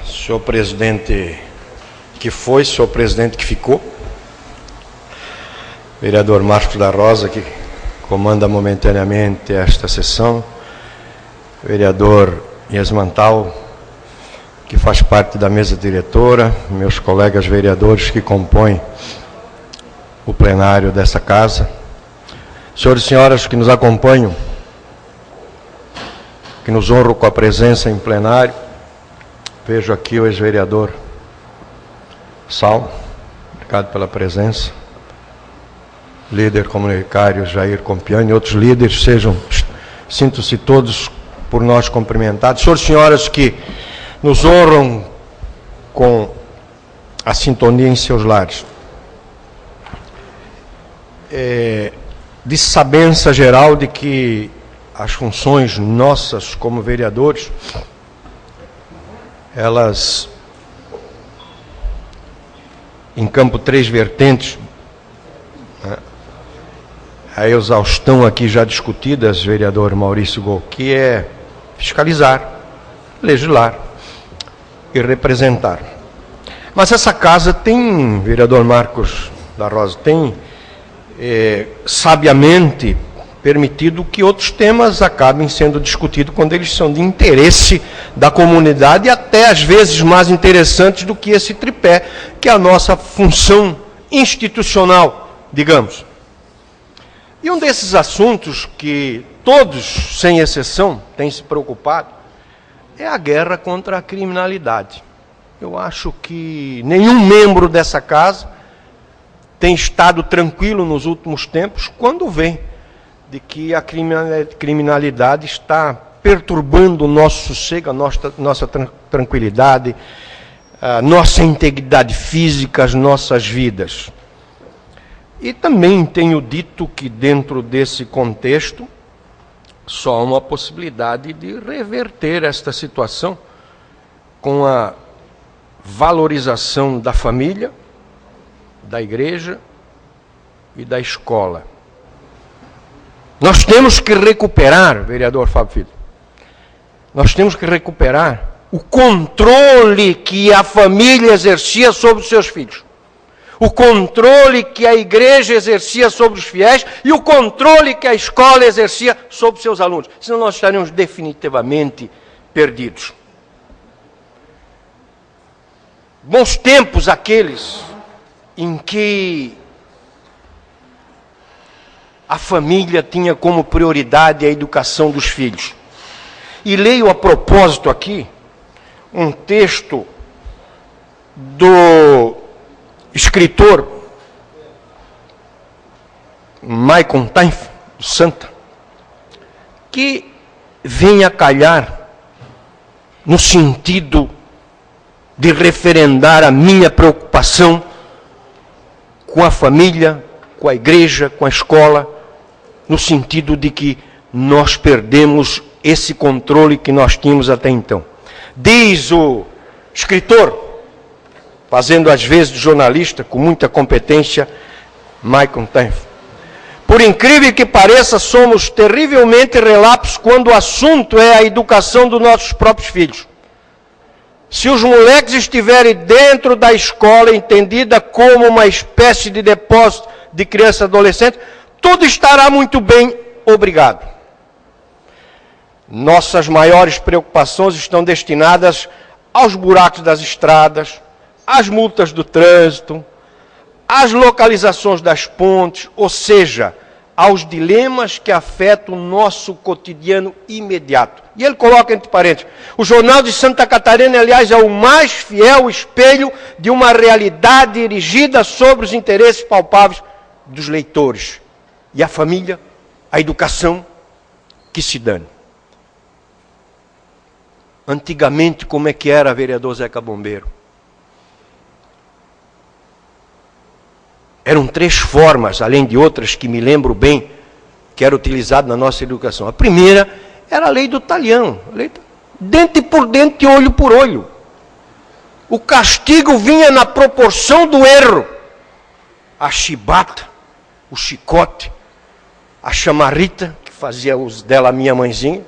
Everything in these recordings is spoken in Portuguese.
Senhor presidente que foi, senhor presidente que ficou, vereador Marcos da Rosa, que comanda momentaneamente esta sessão, vereador Yesmantal, que faz parte da mesa diretora, meus colegas vereadores que compõem o plenário dessa casa, senhores e senhoras que nos acompanham, que nos honram com a presença em plenário. Vejo aqui o ex-vereador Sal, obrigado pela presença. Líder comunitário Jair Compiani, outros líderes, sintam-se todos por nós cumprimentados. Senhores e senhoras que nos honram com a sintonia em seus lares. De sabença geral de que as funções nossas como vereadores, elas encampam três vertentes, né? A exaustão aqui já discutidas, vereador Maurício Gol, que é fiscalizar, legislar e representar. Mas essa casa tem, vereador Marcos da Rosa, tem sabiamente permitido que outros temas acabem sendo discutidos quando eles são de interesse da comunidade e até às vezes mais interessantes do que esse tripé, que é a nossa função institucional, digamos. E um desses assuntos que todos, sem exceção, têm se preocupado é a guerra contra a criminalidade. Eu acho que nenhum membro dessa casa tem estado tranquilo nos últimos tempos quando vê de que a criminalidade está perturbando o nosso sossego, a nossa tranquilidade, a nossa integridade física, as nossas vidas. E também tenho dito que dentro desse contexto, só há uma possibilidade de reverter esta situação com a valorização da família, da igreja e da escola. Nós temos que recuperar, vereador Fábio Filho, nós temos que recuperar o controle que a família exercia sobre os seus filhos, o controle que a igreja exercia sobre os fiéis e o controle que a escola exercia sobre os seus alunos, senão nós estaremos definitivamente perdidos. Bons tempos aqueles em que a família tinha como prioridade a educação dos filhos. E leio a propósito aqui um texto do escritor Michael Tainf, do Santa, que vem a calhar no sentido de referendar a minha preocupação com a família, com a igreja, com a escola, no sentido de que nós perdemos esse controle que nós tínhamos até então. Diz o escritor, fazendo às vezes de jornalista, com muita competência, Michael Tainf: por incrível que pareça, somos terrivelmente relapsos quando o assunto é a educação dos nossos próprios filhos. Se os moleques estiverem dentro da escola, entendida como uma espécie de depósito de criança e adolescente, tudo estará muito bem, obrigado. Nossas maiores preocupações estão destinadas aos buracos das estradas, às multas do trânsito, às localizações das pontes, ou seja, aos dilemas que afetam o nosso cotidiano imediato. E ele coloca entre parênteses: o Jornal de Santa Catarina, aliás, é o mais fiel espelho de uma realidade erigida sobre os interesses palpáveis dos leitores. E a família, a educação, que se dane. Antigamente, como é que era, vereador Zeca Bombeiro? Eram três formas, além de outras que me lembro bem, que era utilizado na nossa educação. A primeira era a lei do talhão, dente por dente, olho por olho. O castigo vinha na proporção do erro. A chibata, o chicote, a chamarrita, que fazia uso dela a minha mãezinha,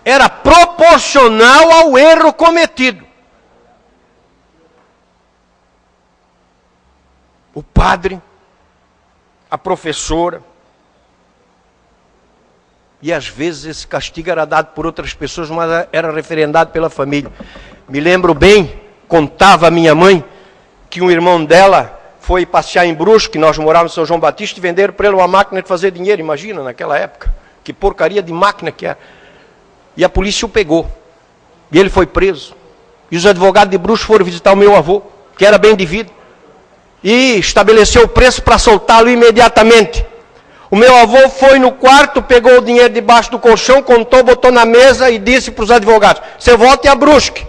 era proporcional ao erro cometido. O padre, a professora, e às vezes esse castigo era dado por outras pessoas, mas era referendado pela família. Me lembro bem, contava a minha mãe, que um irmão dela foi passear em Brusque, nós morávamos em São João Batista, e venderam para ele uma máquina de fazer dinheiro, imagina, naquela época, que porcaria de máquina que era. E a polícia o pegou, e ele foi preso. E os advogados de Brusque foram visitar o meu avô, que era bem de vida, e estabeleceu o preço para soltá-lo imediatamente. O meu avô foi no quarto, pegou o dinheiro debaixo do colchão, contou, botou na mesa e disse para os advogados: você volte a Brusque.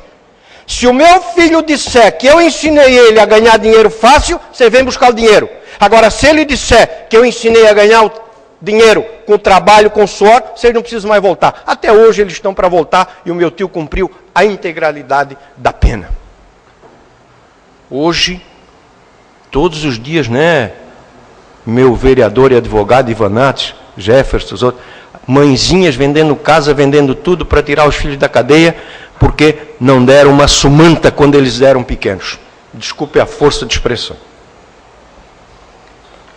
Se o meu filho disser que eu ensinei ele a ganhar dinheiro fácil, você vem buscar o dinheiro. Agora, se ele disser que eu ensinei a ganhar o dinheiro com trabalho, com suor, vocês não precisam mais voltar. Até hoje eles estão para voltar e o meu tio cumpriu a integralidade da pena. Hoje, todos os dias, né? Meu vereador e advogado Ivanates, Jefferson, os outros, mãezinhas vendendo casa, vendendo tudo para tirar os filhos da cadeia, porque não deram uma sumanta quando eles eram pequenos. Desculpe a força de expressão.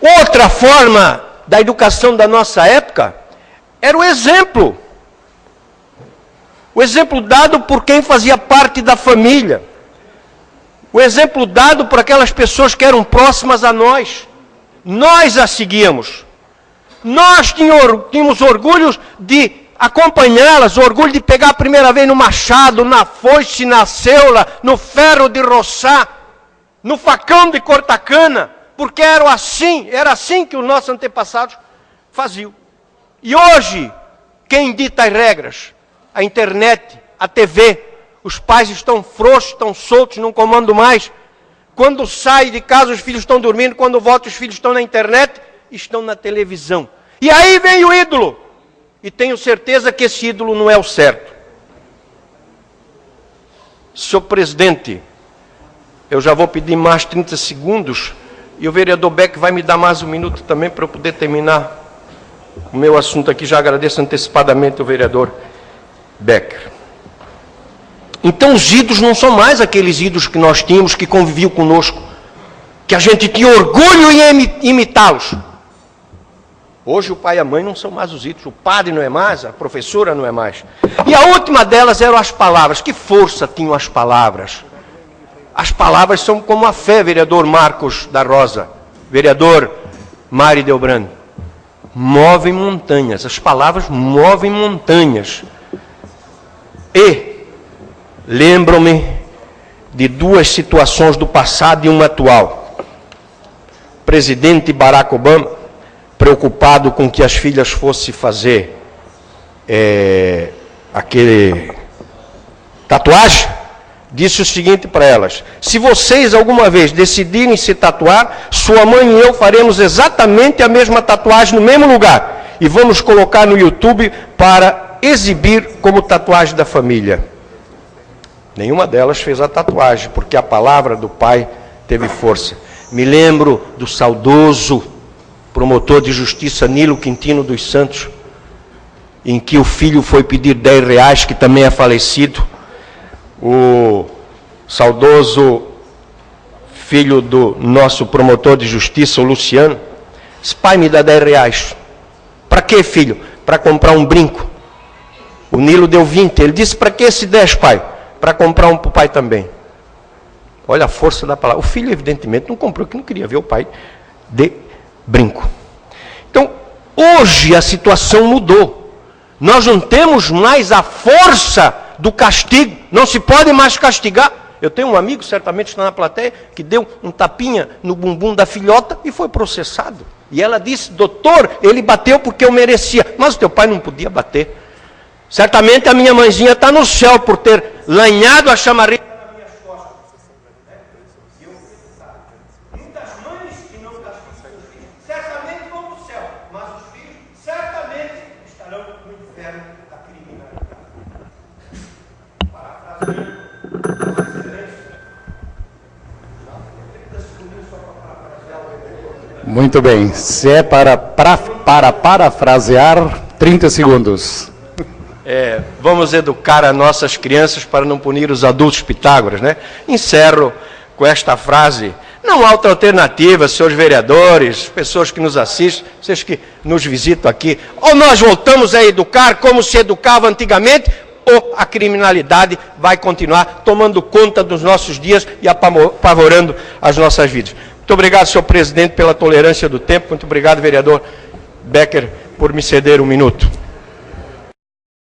Outra forma da educação da nossa época era o exemplo. O exemplo dado por quem fazia parte da família. O exemplo dado por aquelas pessoas que eram próximas a nós. Nós a seguíamos. Nós tínhamos orgulho de acompanhá-las, orgulho de pegar a primeira vez no machado, na foice, na ceula, no ferro de roçar, no facão de cortar cana, porque era assim que os nossos antepassados faziam. E hoje, quem dita as regras? A internet, a TV, os pais estão frouxos, estão soltos, não comandam mais. Quando sai de casa, os filhos estão dormindo. Quando volta, os filhos estão na internet, estão na televisão. E aí vem o ídolo. E tenho certeza que esse ídolo não é o certo. Senhor presidente, eu já vou pedir mais 30 segundos. E o vereador Beck vai me dar mais um minuto também para eu poder terminar o meu assunto aqui. Já agradeço antecipadamente ao vereador Becker. Então os ídolos não são mais aqueles ídolos que nós tínhamos, que conviviam conosco, que a gente tinha orgulho em imitá-los. Hoje o pai e a mãe não são mais os ídolos, o padre não é mais, a professora não é mais. E a última delas eram as palavras. Que força tinham as palavras? As palavras são como a fé, vereador Marcos da Rosa, vereador Mari Delbrando. Movem montanhas, as palavras movem montanhas. E lembro-me de duas situações do passado e uma atual. O presidente Barack Obama, preocupado com que as filhas fossem fazer aquele tatuagem, disse o seguinte para elas: se vocês alguma vez decidirem se tatuar, sua mãe e eu faremos exatamente a mesma tatuagem no mesmo lugar e vamos colocar no YouTube para exibir como tatuagem da família. Nenhuma delas fez a tatuagem, porque a palavra do pai teve força. Me lembro do saudoso promotor de justiça Nilo Quintino dos Santos, em que o filho foi pedir R$10, que também é falecido. O saudoso filho do nosso promotor de justiça, o Luciano, disse: pai, me dá R$10. Para quê, filho? Para comprar um brinco. O Nilo deu 20. Ele disse: para que esse 10, pai? Para comprar um para o pai também. Olha a força da palavra. O filho, evidentemente, não comprou, que não queria ver o pai de brinco. Então, hoje a situação mudou. Nós não temos mais a força do castigo. Não se pode mais castigar. Eu tenho um amigo, certamente está na plateia, que deu um tapinha no bumbum da filhota e foi processado. E ela disse: doutor, ele bateu porque eu merecia. Mas o teu pai não podia bater. Certamente a minha mãezinha está no céu por ter lanhado a chamarrita nas minhas costas. Muitas mães que não castigam seus filhos, certamente vão para o céu, mas os filhos certamente estarão no inferno da criminalidade. Parafraseando. Muito bem. Se é para parafrasear, 30 segundos. Vamos educar as nossas crianças para não punir os adultos Pitágoras, né? Encerro com esta frase. Não há outra alternativa, senhores vereadores, pessoas que nos assistem, vocês que nos visitam aqui. Ou nós voltamos a educar como se educava antigamente, ou a criminalidade vai continuar tomando conta dos nossos dias e apavorando as nossas vidas. Muito obrigado, senhor presidente, pela tolerância do tempo. Muito obrigado, vereador Becker, por me ceder um minuto.